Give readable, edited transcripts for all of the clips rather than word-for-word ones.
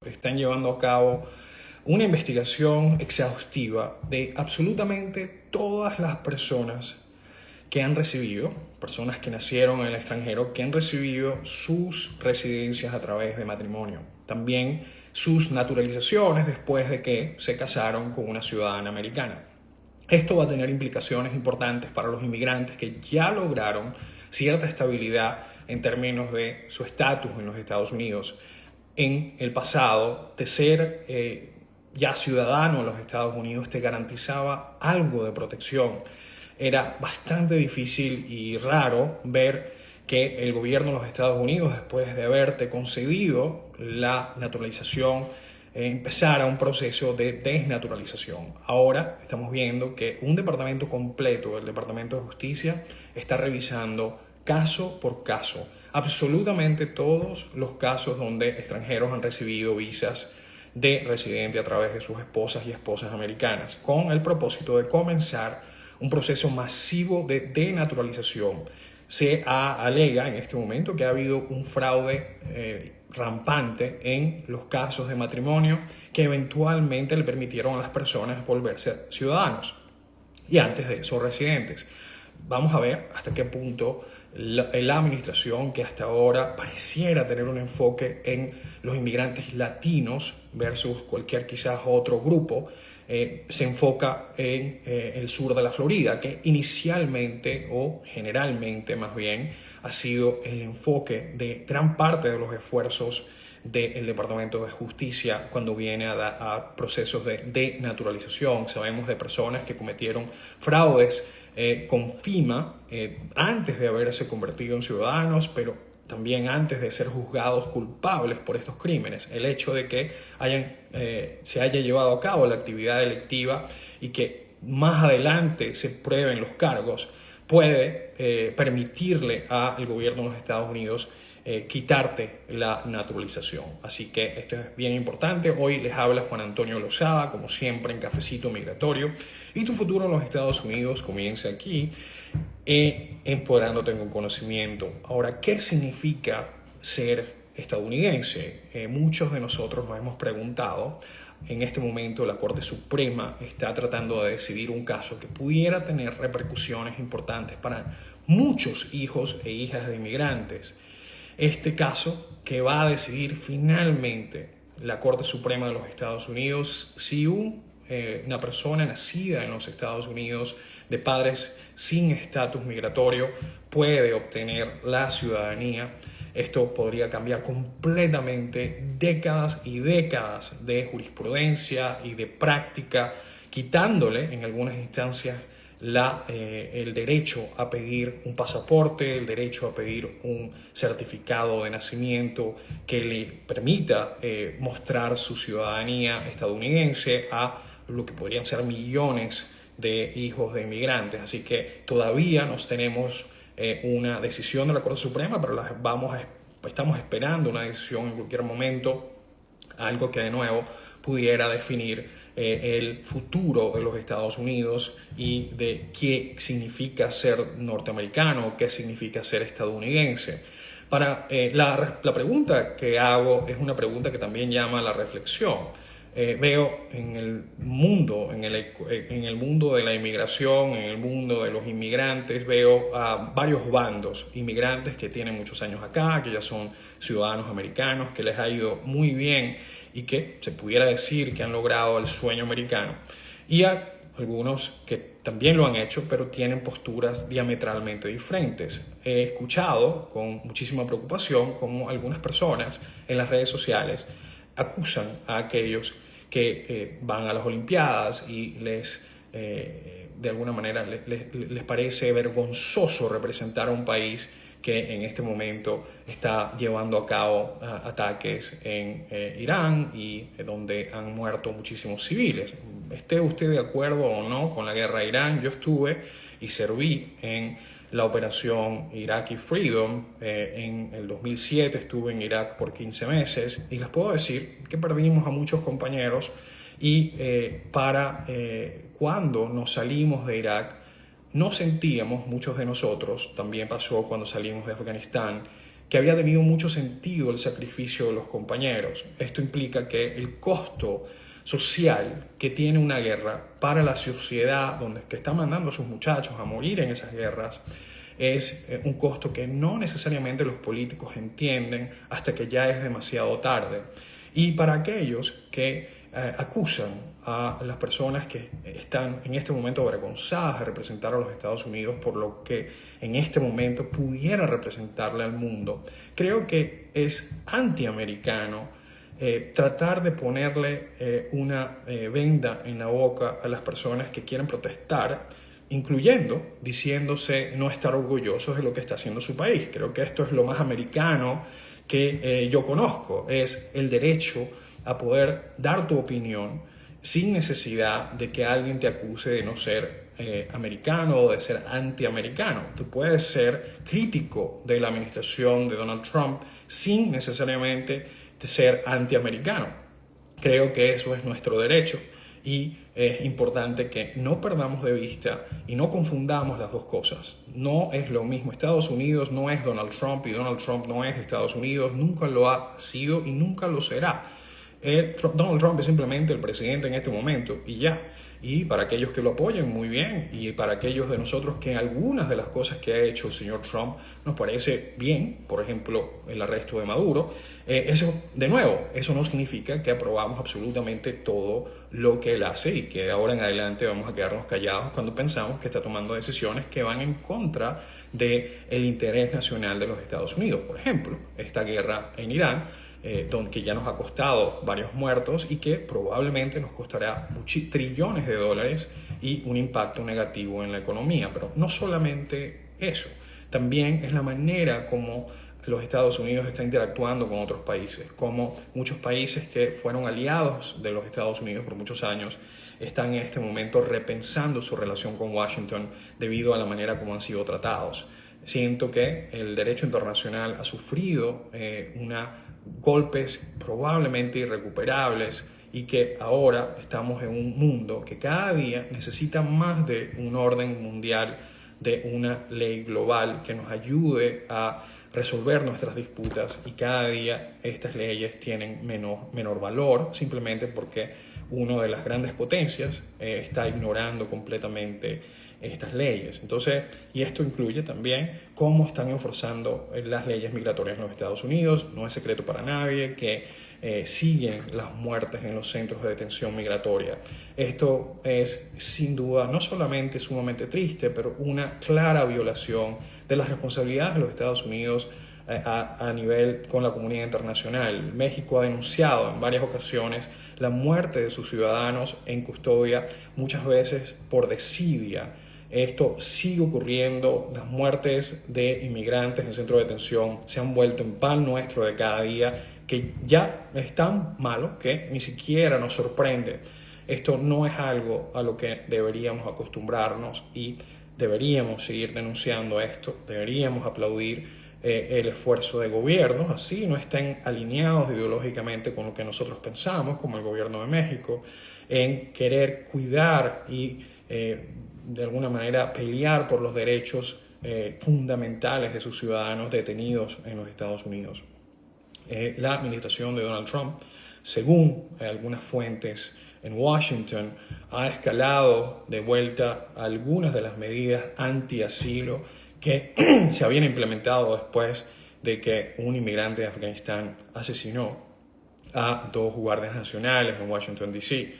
Están llevando a cabo una investigación exhaustiva de absolutamente todas las personas que han recibido, personas que nacieron en el extranjero, que han recibido sus residencias a través de matrimonio. También sus naturalizaciones después de que se casaron con una ciudadana americana. Esto va a tener implicaciones importantes para los inmigrantes que ya lograron cierta estabilidad en términos de su estatus en los Estados Unidos. En el pasado, de ser ya ciudadano de los Estados Unidos te garantizaba algo de protección. Era bastante difícil y raro ver que el gobierno de los Estados Unidos, después de haberte concedido la naturalización, empezara un proceso de desnaturalización. Ahora estamos viendo que un departamento completo, el Departamento de Justicia, está revisando caso por caso absolutamente todos los casos donde extranjeros han recibido visas de residente a través de sus esposas y esposas americanas, con el propósito de comenzar un proceso masivo de denaturalización. Se alega en este momento que ha habido un fraude rampante en los casos de matrimonio que eventualmente le permitieron a las personas volverse ciudadanos y antes de eso residentes. Vamos a ver hasta qué punto la administración, que hasta ahora pareciera tener un enfoque en los inmigrantes latinos versus cualquier quizás otro grupo, se enfoca en el sur de la Florida, que inicialmente o generalmente más bien ha sido el enfoque de gran parte de los esfuerzos del Departamento de Justicia cuando viene a procesos de denaturalización. Sabemos de personas que cometieron fraudes con FEMA antes de haberse convertido en ciudadanos, pero también antes de ser juzgados culpables por estos crímenes. El hecho de que se haya llevado a cabo la actividad delictiva y que más adelante se prueben los cargos puede permitirle al gobierno de los Estados Unidos quitarte la naturalización. Así que esto es bien importante. Hoy les habla Juan Antonio Lozada, como siempre en Cafecito Migratorio. Y tu futuro en los Estados Unidos comienza aquí, empoderándote con conocimiento. Ahora, ¿qué significa ser estadounidense? Muchos de nosotros nos hemos preguntado. En este momento la Corte Suprema está tratando de decidir un caso que pudiera tener repercusiones importantes para muchos hijos e hijas de inmigrantes. Este caso que va a decidir finalmente la Corte Suprema de los Estados Unidos si una persona nacida en los Estados Unidos de padres sin estatus migratorio puede obtener la ciudadanía. Esto podría cambiar completamente décadas y décadas de jurisprudencia y de práctica, quitándole en algunas instancias el derecho a pedir un pasaporte, el derecho a pedir un certificado de nacimiento que le permita mostrar su ciudadanía estadounidense a lo que podrían ser millones de hijos de inmigrantes. Así que todavía no tenemos una decisión de la Corte Suprema, pero estamos esperando una decisión en cualquier momento, algo que de nuevo pudiera definir el futuro de los Estados Unidos y de qué significa ser norteamericano, qué significa ser estadounidense. La pregunta que hago es una pregunta que también llama a la reflexión. Veo en el mundo de la inmigración, en el mundo de los inmigrantes, veo a varios bandos inmigrantes que tienen muchos años acá, que ya son ciudadanos americanos, que les ha ido muy bien y que se pudiera decir que han logrado el sueño americano. Y a algunos que también lo han hecho, pero tienen posturas diametralmente diferentes. He escuchado con muchísima preocupación cómo algunas personas en las redes sociales acusan a aquellos que van a las Olimpiadas y de alguna manera les parece vergonzoso representar a un país que en este momento está llevando a cabo ataques en Irán y donde han muerto muchísimos civiles. Esté usted de acuerdo o no con la guerra de Irán, yo estuve y serví en la operación Iraqi Freedom. En el 2007 estuve en Irak por 15 meses y les puedo decir que perdimos a muchos compañeros y cuando nos salimos de Irak no sentíamos, muchos de nosotros, también pasó cuando salimos de Afganistán, que había tenido mucho sentido el sacrificio de los compañeros. Esto implica que el costo social que tiene una guerra para la sociedad que está mandando a sus muchachos a morir en esas guerras es un costo que no necesariamente los políticos entienden hasta que ya es demasiado tarde. Y para aquellos que acusan a las personas que están en este momento avergonzadas de representar a los Estados Unidos por lo que en este momento pudiera representarle al mundo, creo que es antiamericano tratar de ponerle una venda en la boca a las personas que quieren protestar, incluyendo diciéndose no estar orgullosos de lo que está haciendo su país. Creo que esto es lo más americano que yo conozco, es el derecho a poder dar tu opinión sin necesidad de que alguien te acuse de no ser americano o de ser antiamericano. Tú puedes ser crítico de la administración de Donald Trump sin necesariamente de ser antiamericano. Creo que eso es nuestro derecho y es importante que no perdamos de vista y no confundamos las dos cosas. No es lo mismo. Estados Unidos no es Donald Trump y Donald Trump no es Estados Unidos. Nunca lo ha sido y nunca lo será. Donald Trump es simplemente el presidente en este momento y ya. Y para aquellos que lo apoyan, muy bien. Y para aquellos de nosotros que algunas de las cosas que ha hecho el señor Trump nos parece bien, por ejemplo, el arresto de Maduro, eso, de nuevo, eso no significa que aprobamos absolutamente todo lo que él hace y que ahora en adelante vamos a quedarnos callados cuando pensamos que está tomando decisiones que van en contra del interés nacional de los Estados Unidos. Por ejemplo, esta guerra en Irán, que ya nos ha costado varios muertos y que probablemente nos costará trillones de dólares y un impacto negativo en la economía. Pero no solamente eso, también es la manera como los Estados Unidos están interactuando con otros países, como muchos países que fueron aliados de los Estados Unidos por muchos años están en este momento repensando su relación con Washington debido a la manera como han sido tratados. Siento que el derecho internacional ha sufrido golpes probablemente irrecuperables y que ahora estamos en un mundo que cada día necesita más de un orden mundial, de una ley global que nos ayude a resolver nuestras disputas, y cada día estas leyes tienen menor valor simplemente porque una de las grandes potencias está ignorando completamente estas leyes. Entonces, y esto incluye también cómo están enforzando las leyes migratorias en los Estados Unidos. No es secreto para nadie que siguen las muertes en los centros de detención migratoria. Esto es sin duda no solamente sumamente triste, pero una clara violación de las responsabilidades de los Estados Unidos a nivel con la comunidad internacional. México ha denunciado en varias ocasiones la muerte de sus ciudadanos en custodia, muchas veces por desidia. Esto sigue ocurriendo, las muertes de inmigrantes en centros de detención se han vuelto en pan nuestro de cada día, que ya es tan malo que ni siquiera nos sorprende. Esto no es algo a lo que deberíamos acostumbrarnos y deberíamos seguir denunciando esto, deberíamos aplaudir el esfuerzo de gobiernos, así no estén alineados ideológicamente con lo que nosotros pensamos, como el gobierno de México, en querer cuidar y de alguna manera pelear por los derechos fundamentales de sus ciudadanos detenidos en los Estados Unidos. La administración de Donald Trump, según algunas fuentes en Washington, ha escalado de vuelta algunas de las medidas anti-asilo que se habían implementado después de que un inmigrante de Afganistán asesinó a 2 guardias nacionales en Washington, D.C.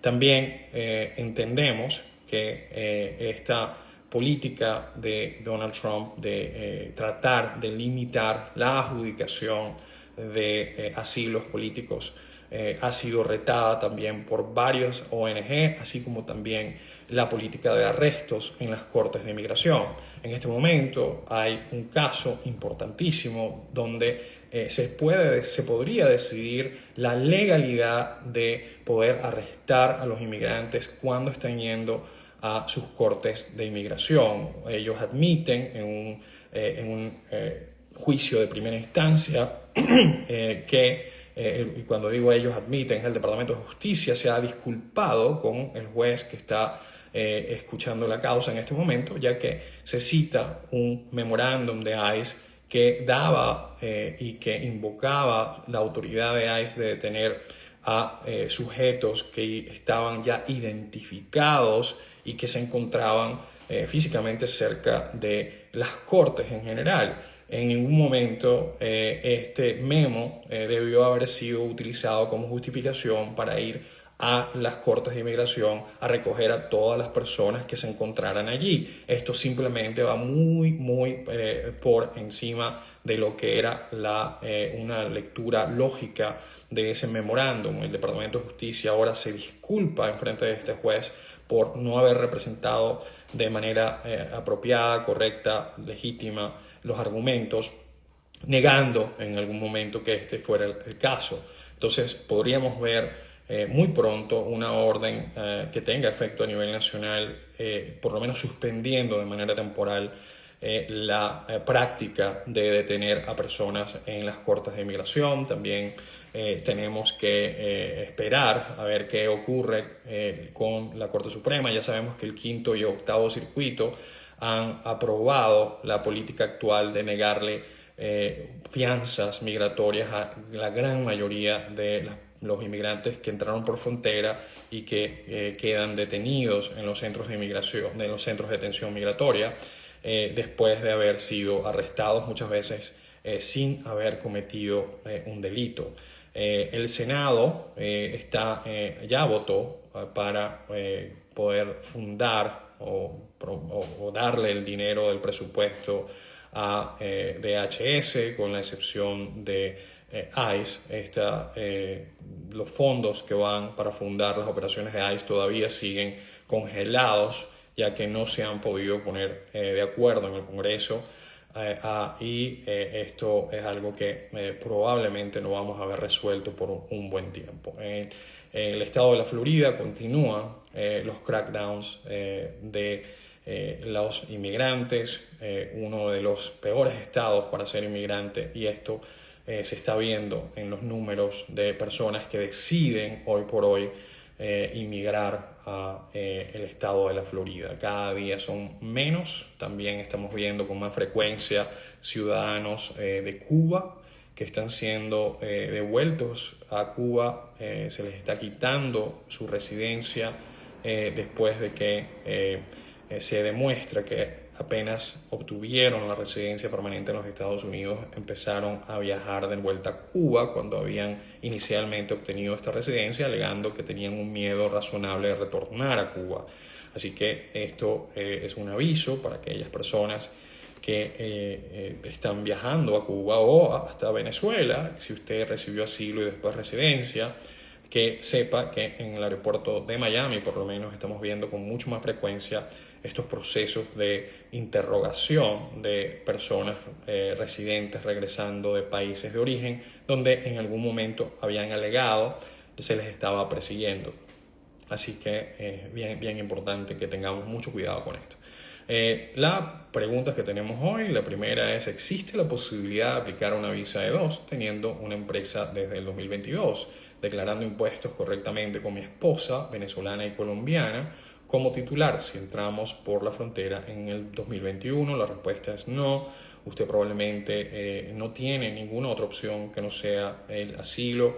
También entendemos que esta política de Donald Trump de tratar de limitar la adjudicación de asilos políticos ha sido retada también por varios ONG, así como también la política de arrestos en las cortes de inmigración. En este momento hay un caso importantísimo donde se podría decidir la legalidad de poder arrestar a los inmigrantes cuando están yendo a sus cortes de inmigración. Ellos admiten en un juicio de primera instancia y cuando digo ellos admiten, el Departamento de Justicia se ha disculpado con el juez que está escuchando la causa en este momento, ya que se cita un memorándum de ICE que daba y que invocaba la autoridad de ICE de detener a sujetos que estaban ya identificados y que se encontraban físicamente cerca de las cortes en general. En ningún momento este memo debió haber sido utilizado como justificación para ir a las cortes de inmigración a recoger a todas las personas que se encontraran allí. Esto simplemente va muy por encima de lo que era una lectura lógica de ese memorándum. El Departamento de Justicia ahora se disculpa en frente de este juez por no haber representado de manera apropiada, correcta, legítima los argumentos, negando en algún momento que este fuera el caso. Entonces podríamos ver muy pronto una orden que tenga efecto a nivel nacional, por lo menos suspendiendo de manera temporal la práctica de detener a personas en las cortes de inmigración. También tenemos que esperar a ver qué ocurre con la Corte Suprema. Ya sabemos que el quinto y octavo circuito han aprobado la política actual de negarle fianzas migratorias a la gran mayoría de los inmigrantes que entraron por frontera y que quedan detenidos en los centros de inmigración, en los centros de detención migratoria, después de haber sido arrestados muchas veces sin haber cometido un delito. El Senado ya votó para poder fundar o darle el dinero del presupuesto a DHS, con la excepción de ICE. Los fondos que van para fundar las operaciones de ICE todavía siguen congelados, ya que no se han podido poner de acuerdo en el Congreso y esto es algo que probablemente no vamos a ver resuelto por un buen tiempo. En el estado de la Florida continúan los crackdowns de los inmigrantes, uno de los peores estados para ser inmigrante, y esto se está viendo en los números de personas que deciden hoy por hoy inmigrar a el estado de la Florida. Cada día son menos. También estamos viendo con más frecuencia ciudadanos de Cuba que están siendo devueltos a Cuba. Se les está quitando su residencia después de que se demuestra que apenas obtuvieron la residencia permanente en los Estados Unidos, empezaron a viajar de vuelta a Cuba cuando habían inicialmente obtenido esta residencia, alegando que tenían un miedo razonable de retornar a Cuba. Así que esto es un aviso para aquellas personas que están viajando a Cuba o hasta Venezuela. Si usted recibió asilo y después residencia, que sepa que en el aeropuerto de Miami, por lo menos, estamos viendo con mucho más frecuencia estos procesos de interrogación de personas residentes regresando de países de origen, donde en algún momento habían alegado que se les estaba persiguiendo. Así que bien importante que tengamos mucho cuidado con esto. Las preguntas que tenemos hoy, la primera es: ¿existe la posibilidad de aplicar una visa E2 teniendo una empresa desde el 2022, declarando impuestos correctamente con mi esposa, venezolana y colombiana, como titular si entramos por la frontera en el 2021? La respuesta es no. Usted probablemente no tiene ninguna otra opción que no sea el asilo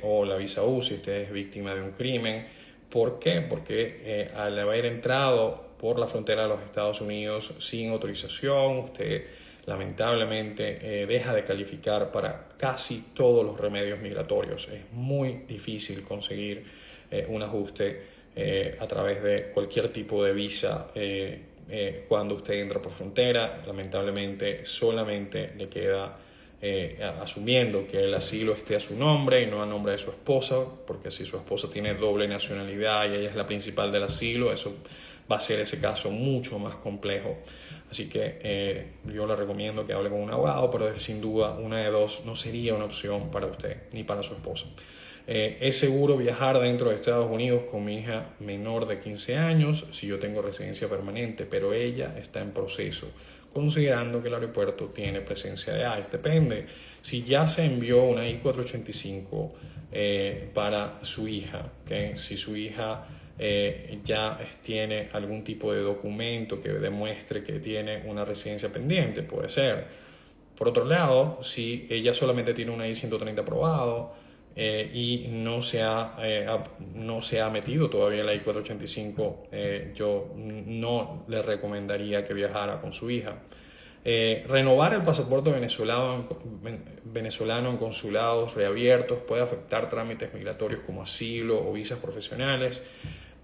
o la visa U si usted es víctima de un crimen. ¿Por qué? Porque al haber entrado por la frontera de los Estados Unidos sin autorización, usted lamentablemente deja de calificar para casi todos los remedios migratorios. Es muy difícil conseguir un ajuste a través de cualquier tipo de visa cuando usted entra por frontera. Lamentablemente solamente le queda asumiendo que el asilo esté a su nombre y no a nombre de su esposa, porque si su esposa tiene doble nacionalidad y ella es la principal del asilo, eso va a ser ese caso mucho más complejo. Así que yo le recomiendo que hable con un abogado, pero sin duda una de dos no sería una opción para usted ni para su esposa. Es seguro viajar dentro de Estados Unidos con mi hija menor de 15 años si yo tengo residencia permanente, pero ella está en proceso, considerando que el aeropuerto tiene presencia de ICE. Depende. Si ya se envió una I-485 para su hija, ¿okay? Si su hija ya tiene algún tipo de documento que demuestre que tiene una residencia pendiente, puede ser. Por otro lado, si ella solamente tiene una I-130 aprobado y no se ha metido todavía la I-485, yo no le recomendaría que viajara con su hija. Renovar el pasaporte venezolano en consulados reabiertos puede afectar trámites migratorios como asilo o visas profesionales.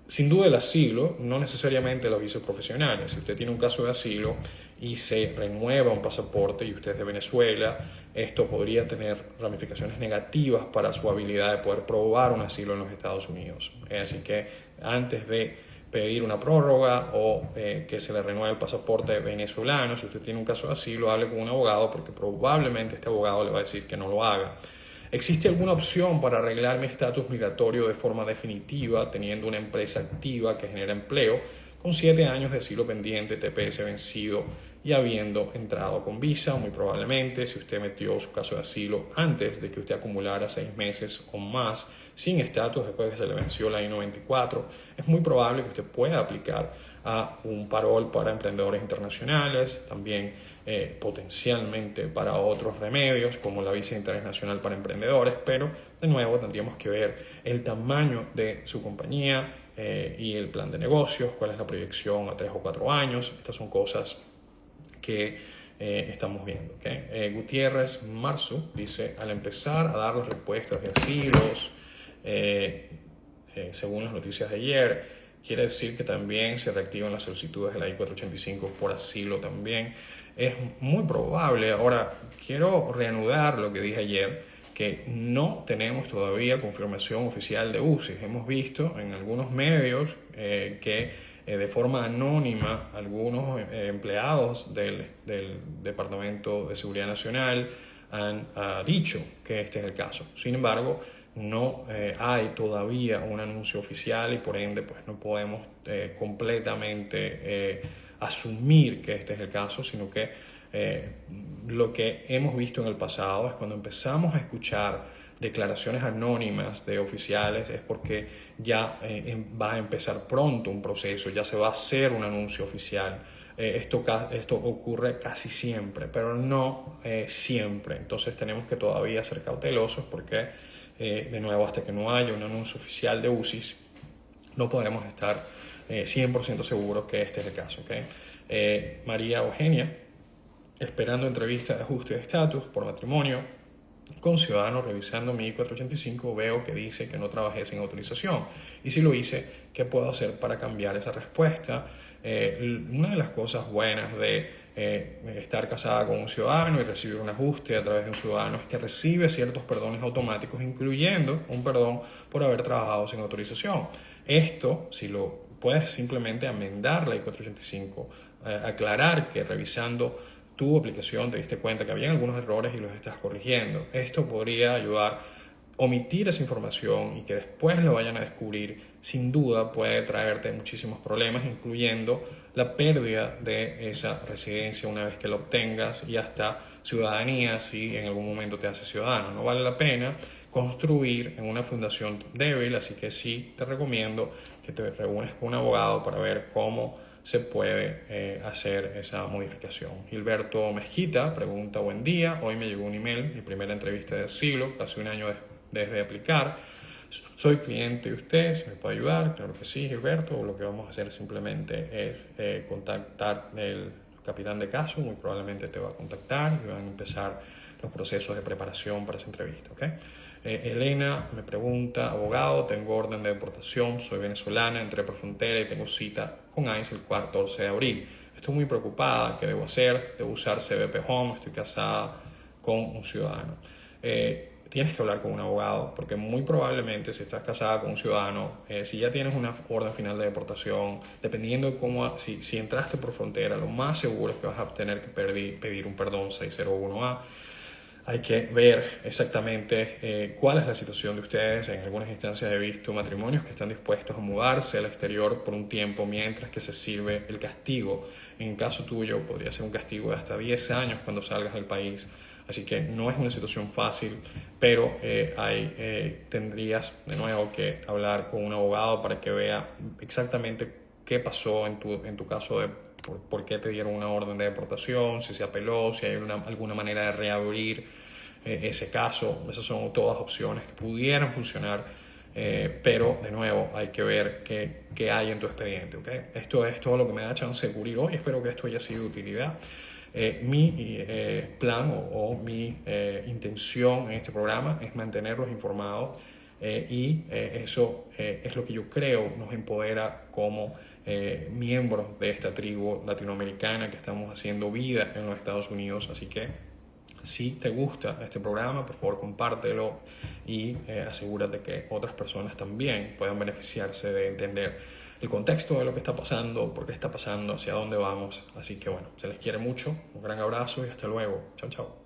Sin duda el asilo, no necesariamente los visos profesionales. Si usted tiene un caso de asilo y se renueva un pasaporte y usted es de Venezuela, esto podría tener ramificaciones negativas para su habilidad de poder probar un asilo en los Estados Unidos. Así que antes de pedir una prórroga o que se le renueve el pasaporte venezolano, si usted tiene un caso de asilo, hable con un abogado porque probablemente este abogado le va a decir que no lo haga. ¿Existe alguna opción para arreglar mi estatus migratorio de forma definitiva teniendo una empresa activa que genera empleo con 7 años de asilo pendiente, TPS vencido y habiendo entrado con visa? Muy probablemente, si usted metió su caso de asilo antes de que usted acumulara 6 meses o más sin estatus después de que se le venció la I-94, es muy probable que usted pueda aplicar a un parol para emprendedores internacionales, también potencialmente para otros remedios como la visa internacional para emprendedores, pero de nuevo tendríamos que ver el tamaño de su compañía y el plan de negocios, cuál es la proyección a 3 o 4 años. Estas son cosas que estamos viendo. ¿Okay? Gutiérrez Marzo dice, al empezar a dar las respuestas de asilos, según las noticias de ayer, quiere decir que también se reactivan las solicitudes de la I-485 por asilo también. Es muy probable. Ahora, quiero reanudar lo que dije ayer, que no tenemos todavía confirmación oficial de UCIS. Hemos visto en algunos medios que de forma anónima algunos empleados del Departamento de Seguridad Nacional han dicho que este es el caso. Sin embargo, no hay todavía un anuncio oficial y por ende pues no podemos completamente asumir que este es el caso, sino que lo que hemos visto en el pasado es cuando empezamos a escuchar declaraciones anónimas de oficiales es porque ya va a empezar pronto un proceso, ya se va a hacer un anuncio oficial. Esto ocurre casi siempre, pero no siempre. Entonces tenemos que todavía ser cautelosos porque, de nuevo, hasta que no haya un anuncio oficial de UCIS, no podemos estar 100% seguros que este es el caso. ¿Okay? María Eugenia, esperando entrevista de ajuste de estatus por matrimonio con ciudadano, revisando mi I-485, veo que dice que no trabajé sin autorización. Y si lo hice, ¿qué puedo hacer para cambiar esa respuesta? Una de las cosas buenas de estar casada con un ciudadano y recibir un ajuste a través de un ciudadano es que recibe ciertos perdones automáticos, incluyendo un perdón por haber trabajado sin autorización. Esto, si lo puedes simplemente amendar la I-485, aclarar que revisando tu aplicación te diste cuenta que había algunos errores y los estás corrigiendo. Esto podría ayudar a omitir esa información y que después lo vayan a descubrir. Sin duda puede traerte muchísimos problemas, incluyendo la pérdida de esa residencia una vez que la obtengas y hasta ciudadanía si en algún momento te haces ciudadano. No vale la pena construir en una fundación débil, así que sí te recomiendo que te reúnes con un abogado para ver cómo se puede hacer esa modificación. Gilberto Mezquita pregunta, buen día, hoy me llegó un email, mi primera entrevista del siglo, casi un año desde aplicar. Soy cliente de usted, ¿se me puede ayudar? Claro que sí, Gilberto. Lo que vamos a hacer simplemente es contactar el capitán de caso, muy probablemente te va a contactar y van a empezar los procesos de preparación para esa entrevista. ¿Okay? Elena me pregunta, abogado, tengo orden de deportación, soy venezolana, entré por frontera y tengo cita con ICE el 14 de abril. Estoy muy preocupada, ¿qué debo hacer? Debo usar CBP Home, estoy casada con un ciudadano. Tienes que hablar con un abogado porque muy probablemente si estás casada con un ciudadano, si ya tienes una orden final de deportación, dependiendo de cómo, si entraste por frontera, lo más seguro es que vas a tener que pedir un perdón 601A. Hay que ver exactamente cuál es la situación de ustedes. En algunas instancias he visto matrimonios que están dispuestos a mudarse al exterior por un tiempo mientras que se sirve el castigo. En el caso tuyo podría ser un castigo de hasta 10 años cuando salgas del país. Así que no es una situación fácil, pero tendrías de nuevo que hablar con un abogado para que vea exactamente qué pasó en tu caso de por qué te dieron una orden de deportación, si se apeló, si hay alguna manera de reabrir ese caso. Esas son todas opciones que pudieran funcionar, pero de nuevo hay que ver qué hay en tu expediente. ¿Okay? Esto es todo lo que me da chance de cubrir hoy. Espero que esto haya sido de utilidad. Mi plan o mi intención en este programa es mantenerlos informados y eso es lo que yo creo nos empodera como miembros de esta tribu latinoamericana que estamos haciendo vida en los Estados Unidos. Así que si te gusta este programa, por favor compártelo y asegúrate que otras personas también puedan beneficiarse de entender el contexto de lo que está pasando, por qué está pasando, hacia dónde vamos. Así que bueno, se les quiere mucho, un gran abrazo y hasta luego. Chao, chao.